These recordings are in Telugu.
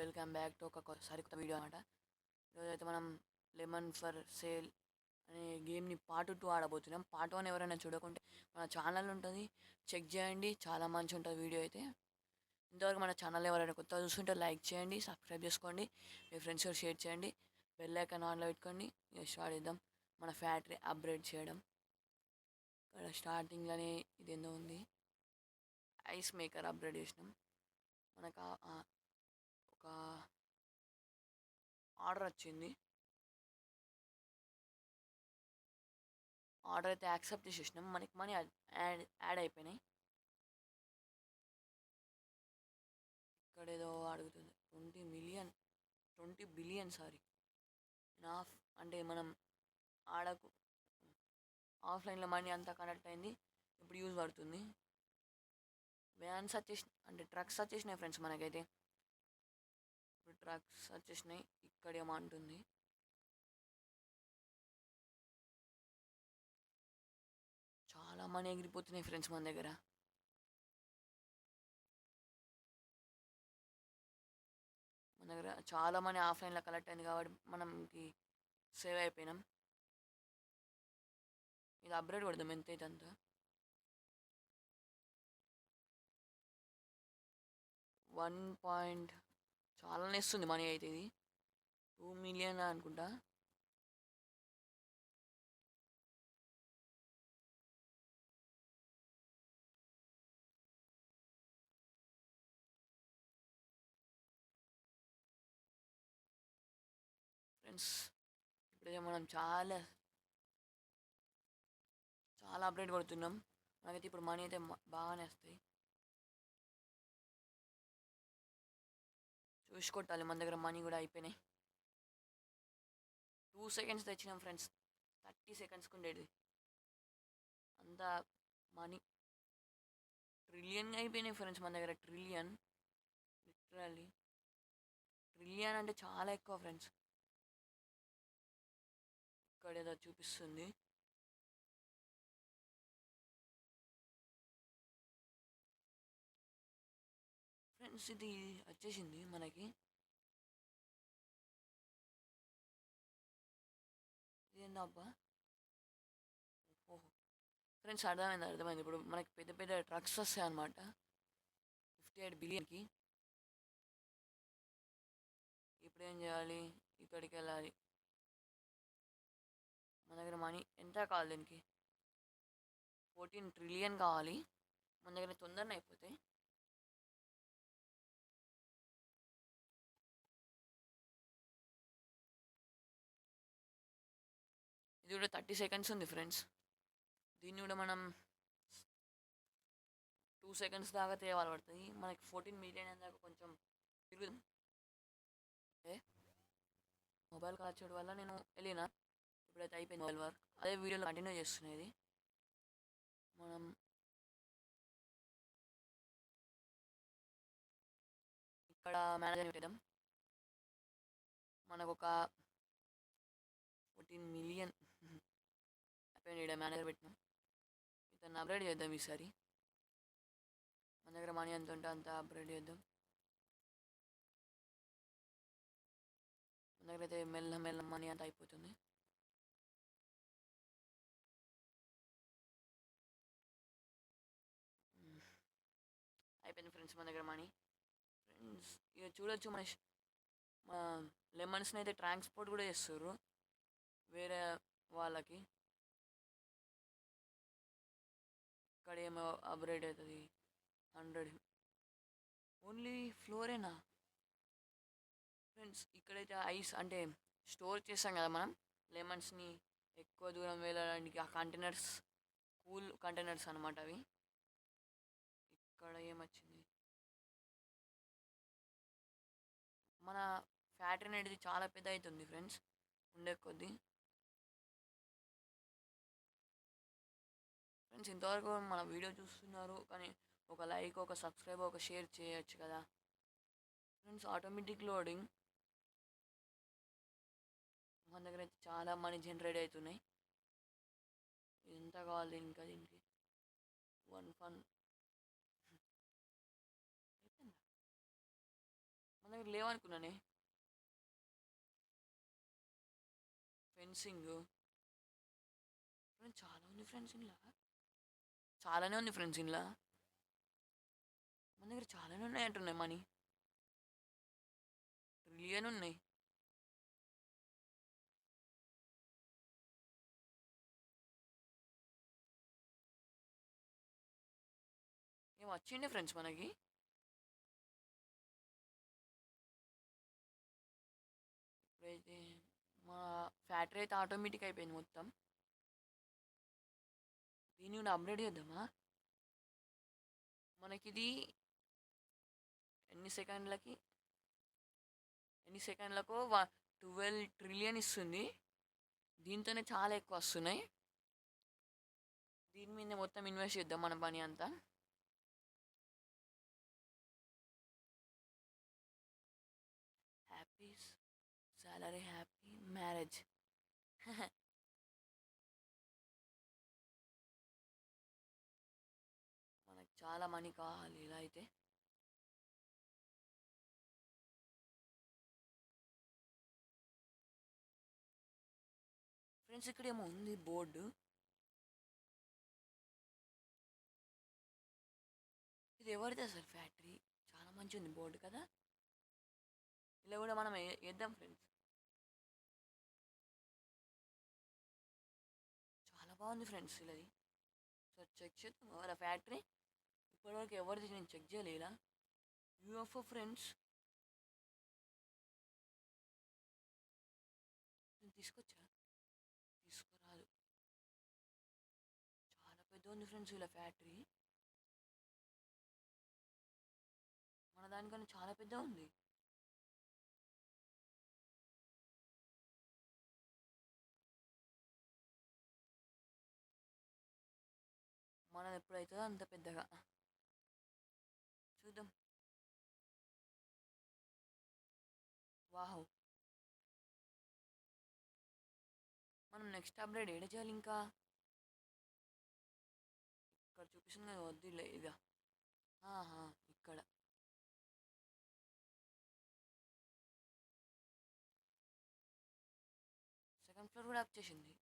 వెల్కమ్ బ్యాక్ టు ఒక సరికొత్త వీడియో అనమాట. ఈరోజైతే మనం లెమన్ ఫర్ సేల్ అనే గేమ్ని పార్ట్ 2 ఆడబోతున్నాం. పార్ట్ 1 ఎవరైనా చూడకుంటే మన ఛానల్ ఉంటుంది, చెక్ చేయండి. చాలా మంచి ఉంటుంది వీడియో అయితే. ఇంతవరకు మన ఛానల్ ఎవరైనా కొత్తగా చూస్తుంటే లైక్ చేయండి, సబ్స్క్రైబ్ చేసుకోండి, మీ ఫ్రెండ్స్తో షేర్ చేయండి, బెల్ ఐకాన్ ఆన్లో పెట్టుకోండి. ఇక స్టార్ట్ చేద్దాం మన ఫ్యాక్టరీ అప్గ్రేడ్ చేయడం. ఇక్కడ స్టార్టింగ్లోనే ఇదేందో ఉంది, ఐస్ మేకర్ అప్గ్రేడ్ చేసినాం. మనకు ఒక ఆర్డర్ వచ్చింది. ఆర్డర్ అయితే యాక్సెప్ట్ చేసేసినాం. మనకి మనీ యాడ్ అయిపోయినాయి. ఇక్కడ ఏదో అడుగుతుంది 20 బిలియన్ సారీ. ఆఫ్ అంటే మనం ఆడకు ఆఫ్లైన్లో మనీ అంతా కనెక్ట్ అయింది, ఇప్పుడు యూజ్ పడుతుంది. వ్యాన్స్ వచ్చేసి అంటే ట్రక్స్ వచ్చేసినాయి ఫ్రెండ్స్. మనకైతే ఇప్పుడు ట్రక్స్ వచ్చేసినాయి. ఇక్కడ ఏమో అంటుంది, చాలా మనీ ఎగిరిపోతున్నాయి ఫ్రెండ్స్ మన దగ్గర. మన దగ్గర చాలా మనీ ఆఫ్లైన్లో కలెక్ట్ అయింది కాబట్టి మనకి సేవ్ అయిపోయినాం. ఇది అప్గ్రేడ్ కొడదాం. ఎంత అయితే అంత 1 చాలానే ఇస్తుంది మనీ అయితే. ఇది 2 మిలియన్ అనుకుంటా. ఫ్రెండ్స్ ఇప్పుడైతే మనం చాలా చాలా అప్డేట్ కొడుతున్నాం. మనకైతే ఇప్పుడు మనీ అయితే బాగానే వస్తాయి. చూసి కొట్టాలి, మన దగ్గర మనీ కూడా అయిపోయినాయి. 2 సెకండ్స్ తెచ్చినాం ఫ్రెండ్స్. 30 సెకండ్స్కి ఉండేది అంతా మనీ ట్రిలియన్ అయిపోయినాయి ఫ్రెండ్స్ మన దగ్గర. ట్రిలియన్, లిటరల్లీ ట్రిలియన్ అంటే చాలా ఎక్కువ ఫ్రెండ్స్. ఇక్కడ ఏదో చూపిస్తుంది. ఫ్రెండ్స్ ఇది వచ్చేసింది మనకి. ఇదేందబ్బా? ఓహో ఫ్రెండ్స్, అర్థమైంది. ఇప్పుడు మనకి పెద్ద పెద్ద ట్రక్స్ వస్తాయి అన్నమాట 58 బిలియన్కి. ఇప్పుడు ఏం చేయాలి? ఇక్కడికి వెళ్ళాలి. మన దగ్గర మనీ ఎంత కావాలి దీనికి? 14 ట్రిలియన్ కావాలి. మన దగ్గర తొందరనే అయిపోతాయి. ఇది కూడా 30 సెకండ్స్ ఉంది ఫ్రెండ్స్. దీన్ని కూడా మనం 2 సెకండ్స్ దాకా తేవాలి పడుతుంది. మనకి 14 మిలియన్ దాకా కొంచెం తిరుగుదాం. మొబైల్ కాల్ చేయడం వల్ల నేను వెళ్ళిన. ఇప్పుడైతే అయిపోయింది మొబైల్ వర్క్. అదే వీడియోలో కంటిన్యూ చేస్తున్నది. మనం ఇక్కడ మేనేజర్ పెట్టాం. మనకు ఒక 14 మిలియన్ అయిపోయింది. ఇక్కడ మేనేజర్ పెట్టినాం. ఇతను అప్గ్రేడ్ చేద్దాం ఈసారి. మన దగ్గర మనీ ఎంత ఉంటే అంత అప్గ్రేడ్ చేద్దాం. మన దగ్గర అయితే మెల్ల మనీ అంత అయిపోతుంది. అయిపోయింది ఫ్రెండ్స్ మన దగ్గర మనీ. ఫ్రెండ్స్ ఇక చూడొచ్చు, మన లెమన్స్ని అయితే ట్రాన్స్పోర్ట్ కూడా చేస్తారు వేరే వాళ్ళకి. ఇక్కడ ఏమో అప్గ్రేడ్ అవుతుంది 100. ఓన్లీ ఫ్లోరేనా ఫ్రెండ్స్? ఇక్కడైతే ఐస్ అంటే స్టోర్ చేస్తాం కదా మనం లెమన్స్ని ఎక్కువ దూరం వెళ్ళడానికి. ఆ కంటైనర్స్ కూల్ కంటైనర్స్ అనమాట అవి. ఇక్కడ ఏమొచ్చింది? మన ఫ్యాక్టరీ అనేది చాలా పెద్ద అవుతుంది ఫ్రెండ్స్ ఉండే కొద్దీ. ఫ్రెండ్స్ ఇంతవరకు మన వీడియో చూస్తున్నారు కానీ ఒక లైక్, ఒక సబ్స్క్రైబ్, ఒక షేర్ చేయొచ్చు కదా ఫ్రెండ్స్. Automatic loading. మన దగ్గర అయితే చాలా మనీ జనరేట్ అవుతున్నాయి. ఎంత కావాలి ఇంకా దీనికి? 1 ఫన్ అయిపోయిందా? మన దగ్గర లేవనుకున్నానే. ఫెన్సింగ్ ఫ్రెండ్స్ చాలా ఉంది ఫ్రెండ్స్ ఇంట్లో. చాలానే ఉంది ఫ్రెండ్స్ ఇంట్లో. మన దగ్గర చాలానే ఉన్నాయి అంటున్నాయి మనీ. ట్రిలియన్ ఉన్నాయి. ఏం వచ్చిండే ఫ్రెండ్స్ మనకి. ఇప్పుడైతే మా ఫ్యాక్టరీ అయితే ఆటోమేటిక్ అయిపోయింది మొత్తం. దీన్ని కూడా అప్గ్రేడ్ చేద్దామా. మనకిది ఎన్ని సెకండ్లకి ఎన్ని సెకండ్లకు 12 ట్రిలియన్ ఇస్తుంది. దీంతోనే చాలా ఎక్కువ వస్తున్నాయి. దీని మీద మొత్తం ఇన్వెస్ట్ చేద్దాం మన పని అంతా. Happy salary happy marriage. మనకు చాలా మనీ కావాలి ఇలా అయితే. ఫ్రెండ్స్ ఇక్కడ ఏమో ఉంది బోర్డు. ఇది ఎవరిది అసలు ఫ్యాక్టరీ. చాలా మంచిగా ఉంది బోర్డు కదా. ఇలా కూడా మనం వేద్దాం ఫ్రెండ్స్. చాలా బాగుంది ఫ్రెండ్స్ ఇలాది. సో చెక్ చేద్దాం వాళ్ళ ఫ్యాక్టరీ. ఇప్పటివరకు ఎవరిది నేను చెక్ చేయలేదా. యూఎఫ్ఓ ఫ్రెండ్స్ నేను తీసుకొచ్చా. తీసుకురాదు. చాలా పెద్ద ఉంది ఫ్రెండ్స్ ఇలా ఫ్యాక్టరీ. మన దానికన్నా చాలా పెద్ద ఉంది. మనం ఎప్పుడైతుందో అంత పెద్దగా చూద్దాం. వాహ్. మనం నెక్స్ట్ అప్డేట్ ఏడ చేయాలి ఇంకా. ఇక్కడ చూపిస్తుంది కదా వద్దులే ఇక. ఇక్కడ సెకండ్ ఫ్లోర్ కూడా అప్ చేసింది.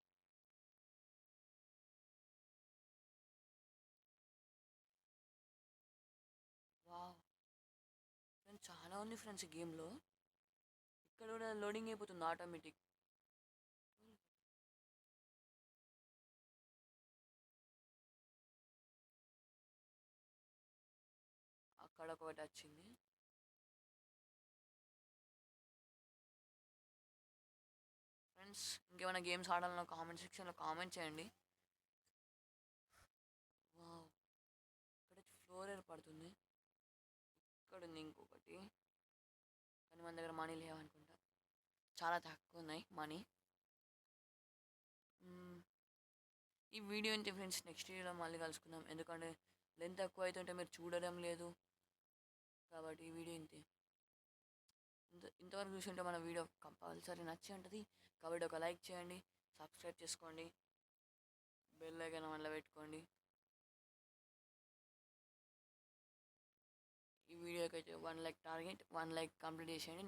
వావ్ ఫ్రెండ్స్ చాలా ఉంది ఫ్రెండ్స్ గేమ్లో. ఇక్కడ కూడా లోడింగ్ అయిపోతుంది ఆటోమేటిక్. అక్కడ ఒకటి వచ్చింది. ఫ్రెండ్స్ ఇంకేమైనా గేమ్స్ ఆడాలన్నా కామెంట్ సెక్షన్లో కామెంట్ చేయండి. వావ్ ఇక్కడ ఫ్లోర్ ఏర్పడుతుంది. ఇక్కడ ఉంది ఇంకొకటి. కానీ మన దగ్గర మనీ లేవనుకుంటా. చాలా తక్కువ ఉన్నాయి మనీ. ఈ వీడియో ఇంతే ఫ్రెండ్స్. నెక్స్ట్ వీడియోలో మళ్ళీ కలుసుకుందాం. ఎందుకంటే లెంత్ ఎక్కువ అవుతుంటే మీరు చూడడం లేదు కాబట్టి ఈ వీడియో ఇంతే. ఇంతవరకు చూసుంటే మన వీడియో కంపల్సరీ నచ్చి ఉంటుంది కాబట్టి ఒక లైక్ చేయండి, సబ్స్క్రైబ్ చేసుకోండి, బెల్ ఐకాన్ వల్ల పెట్టుకోండి. ఈ వీడియోకి అయితే 1 లైక్ టార్గెట్, 1 లైక్ కంప్లీట్ చేసేయండి.